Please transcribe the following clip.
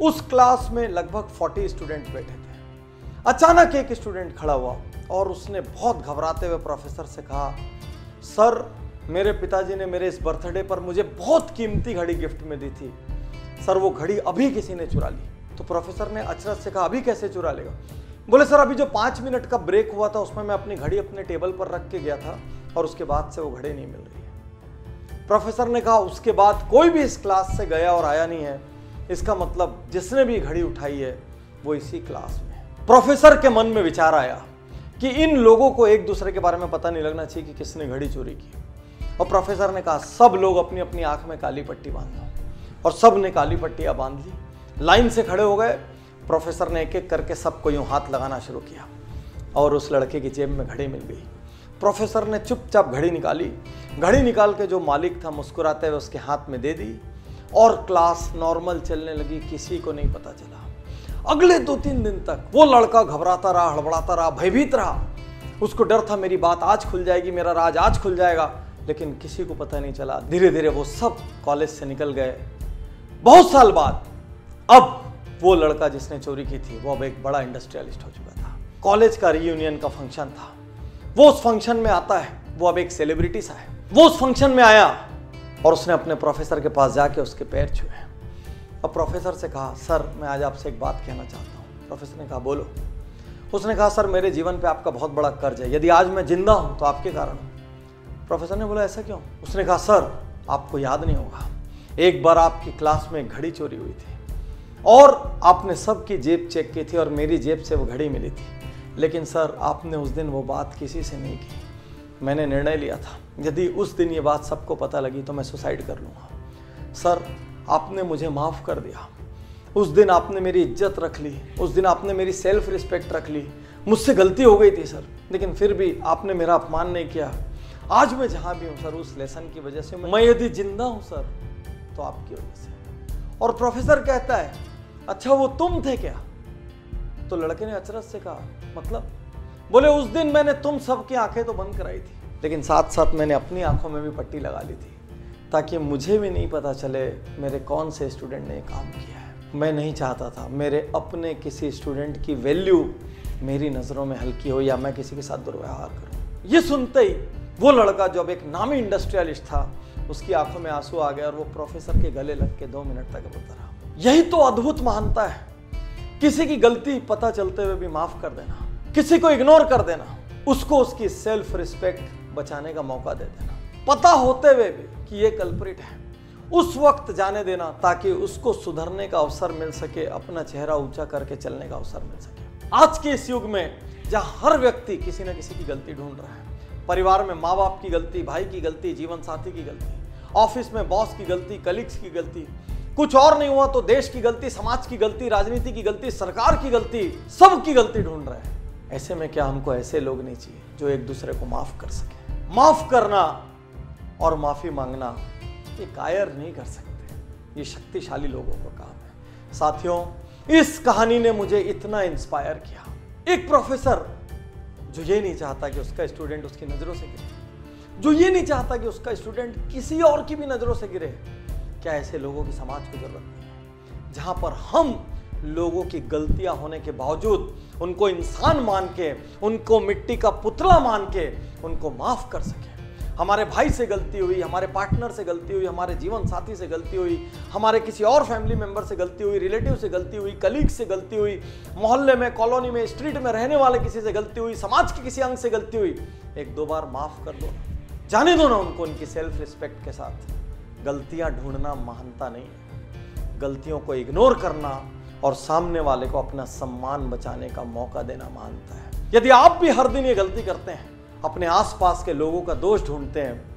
उस क्लास में लगभग 40 स्टूडेंट बैठे थे। अचानक एक स्टूडेंट खड़ा हुआ और उसने बहुत घबराते हुए प्रोफेसर से कहा, सर मेरे पिताजी ने मेरे इस बर्थडे पर मुझे बहुत कीमती घड़ी गिफ्ट में दी थी, सर वो घड़ी अभी किसी ने चुरा ली। तो प्रोफेसर ने अचरज से कहा, अभी कैसे चुरा लेगा? बोले, सर अभी जो 5 मिनट का ब्रेक हुआ था उसमें मैं अपनी घड़ी अपने टेबल पर रख के गया था और उसके बाद से वो घड़ी नहीं मिल रही है। प्रोफेसर ने कहा, उसके बाद कोई भी इस क्लास से गया और आया नहीं है, इसका मतलब जिसने भी घड़ी उठाई है वो इसी क्लास में है। प्रोफेसर के मन में विचार आया कि इन लोगों को एक दूसरे के बारे में पता नहीं लगना चाहिए कि किसने घड़ी चोरी की। और प्रोफेसर ने कहा, सब लोग अपनी अपनी आंख में काली पट्टी बांध लो। और सब ने काली पट्टियां बांध ली, लाइन से खड़े हो गए। प्रोफेसर ने एक एक करके सबको यूं हाथ लगाना शुरू किया और उस लड़के की जेब में घड़ी मिल गई। प्रोफेसर ने चुपचाप घड़ी निकाली, घड़ी निकाल के जो मालिक था मुस्कुराते हुए उसके हाथ में दे दी और क्लास नॉर्मल चलने लगी, किसी को नहीं पता चला। अगले 2-3 दिन तक वो लड़का घबराता रहा, हड़बड़ाता रहा, भयभीत रहा। उसको डर था मेरी बात आज खुल जाएगी, मेरा राज आज खुल जाएगा, लेकिन किसी को पता नहीं चला। धीरे धीरे वो सब कॉलेज से निकल गए। बहुत साल बाद अब वो लड़का जिसने चोरी की थी वो अब एक बड़ा इंडस्ट्रियलिस्ट हो चुका था। कॉलेज का रीयूनियन का फंक्शन था, वो उस फंक्शन में आता है, वो अब एक सेलिब्रिटी सा है। वो उस फंक्शन में आया और उसने अपने प्रोफेसर के पास जाके उसके पैर छुए। अब प्रोफेसर से कहा, सर मैं आज आपसे एक बात कहना चाहता हूँ। प्रोफेसर ने कहा, बोलो। उसने कहा, सर मेरे जीवन पे आपका बहुत बड़ा कर्ज है, यदि आज मैं जिंदा हूँ तो आपके कारण। प्रोफेसर ने बोला, ऐसा क्यों? उसने कहा, सर आपको याद नहीं होगा, एक बार आपकी क्लास में एक घड़ी चोरी हुई थी और आपने सबकी जेब चेक की थी और मेरी जेब से वो घड़ी मिली थी, लेकिन सर आपने उस दिन वो बात किसी से नहीं की। मैंने निर्णय लिया था यदि उस दिन ये बात सबको पता लगी तो मैं सुसाइड कर लूँगा। सर आपने मुझे माफ़ कर दिया, उस दिन आपने मेरी इज्जत रख ली, उस दिन आपने मेरी सेल्फ रिस्पेक्ट रख ली। मुझसे गलती हो गई थी सर, लेकिन फिर भी आपने मेरा अपमान नहीं किया। आज मैं जहाँ भी हूँ सर उस लेसन की वजह से, मैं यदि जिंदा हूँ सर तो आपकी वजह से। और प्रोफेसर कहता है, अच्छा वो तुम थे क्या? तो लड़के ने अचरज से कहा, मतलब? बोले, उस दिन मैंने तुम सबकी आंखें तो बंद कराई थी, लेकिन साथ साथ मैंने अपनी आंखों में भी पट्टी लगा ली थी ताकि मुझे भी नहीं पता चले मेरे कौन से स्टूडेंट ने ये काम किया है। मैं नहीं चाहता था मेरे अपने किसी स्टूडेंट की वैल्यू मेरी नज़रों में हल्की हो या मैं किसी के साथ दुर्व्यवहार करूं। ये सुनते ही वो लड़का जो अब एक नामी इंडस्ट्रियलिस्ट था, उसकी आंखों में आंसू आ गया और वो प्रोफेसर के गले लग के 2 मिनट तक रोता रहा। यही तो अद्भुत महानता है, किसी की गलती पता चलते हुए भी माफ कर देना, किसी को इग्नोर कर देना, उसको उसकी सेल्फ रिस्पेक्ट बचाने का मौका दे देना, पता होते हुए भी कि ये कल्प्रिट है, उस वक्त जाने देना ताकि उसको सुधरने का अवसर मिल सके, अपना चेहरा ऊंचा करके चलने का अवसर मिल सके। आज के इस युग में जहां हर व्यक्ति किसी न किसी की गलती ढूंढ रहा है, परिवार में माँ बाप की गलती, भाई की गलती, जीवन साथी की गलती, ऑफिस में बॉस की गलती, कलीग्स की गलती, कुछ और नहीं हुआ तो देश की गलती, समाज की गलती, राजनीति की गलती, सरकार की गलती, सबकी गलती ढूंढ रहे हैं। ऐसे में क्या हमको ऐसे लोग नहीं चाहिए जो एक दूसरे को माफ कर सके? माफ करना और माफी मांगना ये कायर नहीं कर सकते, ये शक्तिशाली लोगों का काम है। साथियों, इस कहानी ने मुझे इतना इंस्पायर किया। एक प्रोफेसर जो ये नहीं चाहता कि उसका स्टूडेंट उसकी नजरों से गिरे, जो ये नहीं चाहता कि उसका स्टूडेंट किसी और की भी नजरों से गिरे, क्या ऐसे लोगों की समाज को जरूरत नहीं है? जहां पर हम लोगों की गलतियां होने के बावजूद उनको इंसान मान के, उनको मिट्टी का पुतला मान के उनको माफ कर सके। हमारे भाई से गलती हुई, हमारे पार्टनर से गलती हुई, हमारे जीवन साथी से गलती हुई, हमारे किसी और फैमिली मेंबर से गलती हुई, रिलेटिव से गलती हुई, कलीग से गलती हुई, मोहल्ले में, कॉलोनी में, स्ट्रीट में रहने वाले किसी से गलती हुई, समाज के किसी अंग से गलती हुई, 1-2 बार माफ कर दो, जाने दो ना उनको उनकी सेल्फ रिस्पेक्ट के साथ। गलतियां ढूंढना महानता नहीं है, गलतियों को इग्नोर करना और सामने वाले को अपना सम्मान बचाने का मौका देना महानता है। यदि आप भी हर दिन ये गलती करते हैं, अपने आसपास के लोगों का दोष ढूंढते हैं,